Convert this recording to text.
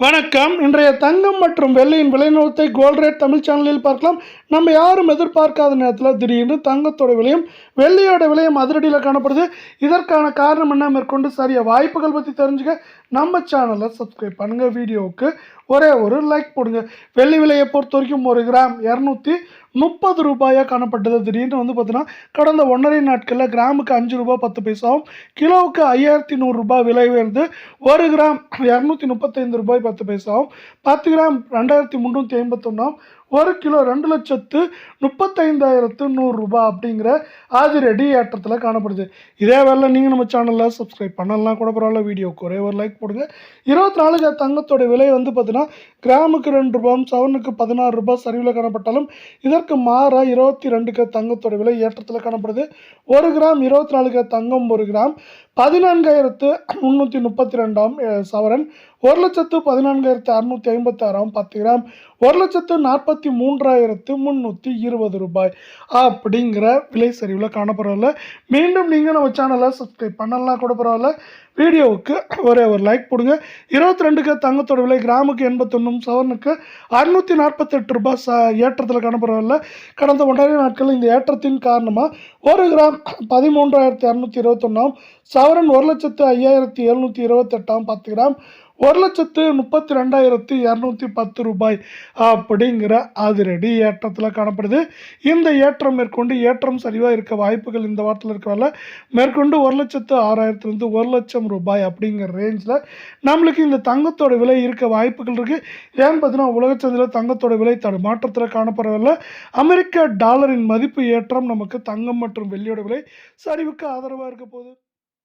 வணக்கம். இன்றைய தங்கம் மற்றும் வெள்ளியின் விலை நிலவரத்தை கோல்ட் ரேட் தமிழ் சேனலில் பார்க்கலாம். நம்ம யாரும் எதிர்பார்க்காத நேரத்தில் திடீர்னு தங்கத்தோட விலையும் வெள்ளியோட விலையும் அதிரடியில் காணப்படுது. இதற்கான காரணம் என்ன, மேற்கொண்டு சரிய வாய்ப்புகள் பற்றி தெரிஞ்சுக்க நம்ம சேனலை சப்ஸ்கிரைப் பண்ணுங்கள். வீடியோவுக்கு ஒரே ஒரு லைக் போடுங்க. வெள்ளி விலையை பொறுத்த வரைக்கும் 1 கிராம் 230 ரூபாயாக காணப்பட்டது. திடீர்னு பார்த்தீங்கன்னா கடந்த 1.5 நாட்களில் கிராமுக்கு 5 ரூபாய் 10 பைசாவும், கிலோவுக்கு 5100 ரூபாய் விலை உயர்ந்து 1 கிராம் 235 ரூபாய் 10 பைசாவும், 10 கிராம் 2351, 1 கிலோ 2,35,100 ரூபாய் அப்படிங்கிற அதிரடி ஏற்றத்தில் காணப்படுது. இதே வேலை நீங்கள் நம்ம சேனலில் சப்ஸ்கிரைப் பண்ணலாம் கூட பரவாயில்ல. வீடியோக்கு ஒரே ஒரு லைக் போடுங்க. 24 தங்கத்தோட விலை பார்த்தீங்கன்னா கிராமுக்கு 2 ரூபாயும் சவரனுக்கு 16 ரூபாய் சரிவில் காணப்பட்டாலும், இதற்கு மாற 22 தங்கத்தோட விலை ஏற்றத்தில் காணப்படுது. 1 கிராம் 24 தங்கம் 1 கிராம் 14,332 சவரன், 1,14,656, 10 கிராம் 1,43,320 ரூபாய் அப்படிங்கிற விலை சரிவில் காணப்படவில்லை. மீண்டும் நீங்கள் நம்ம சேனலை சப்ஸ்கிரைப் பண்ணலாம் கூட பரவாயில்ல. வீடியோவுக்கு ஒரே ஒரு லைக் போடுங்க. 22 தங்கத்தோட விலை கிராமுக்கு 81, சவரனுக்கு 648 ரூபாய் ஏற்றத்தில் காணப்படவில்லை. கடந்த 1.5 நாட்கள் இந்த ஏற்றத்தின் காரணமாக 1 கிராம் 13,221, சவரன் 1,05,728, 10 கிராம் 1,32,210 ரூபாய் அப்படிங்கிற அதிரடி ஏற்றத்தில் காணப்படுது. இந்த ஏற்றம் மேற்கொண்டு சரிவாக இருக்க வாய்ப்புகள் இந்த வாரத்தில் இருக்கிறதால மேற்கொண்டு 1,06,000 1 லட்சம் ரூபாய் அப்படிங்கிற ரேஞ்சில் நம்மளுக்கு இந்த தங்கத்தோட விலை இருக்க வாய்ப்புகள் இருக்குது. ஏன்னு பார்த்தீங்கன்னா உலகச்சந்தையில் தங்கத்தோட விலை மாற்றத்தில் காணப்படவில்லை. அமெரிக்க டாலரின் மதிப்பு ஏற்றம் நமக்கு தங்கம் மற்றும் வெள்ளியோட விலை சரிவுக்கு ஆதரவாக இருக்க போகுது.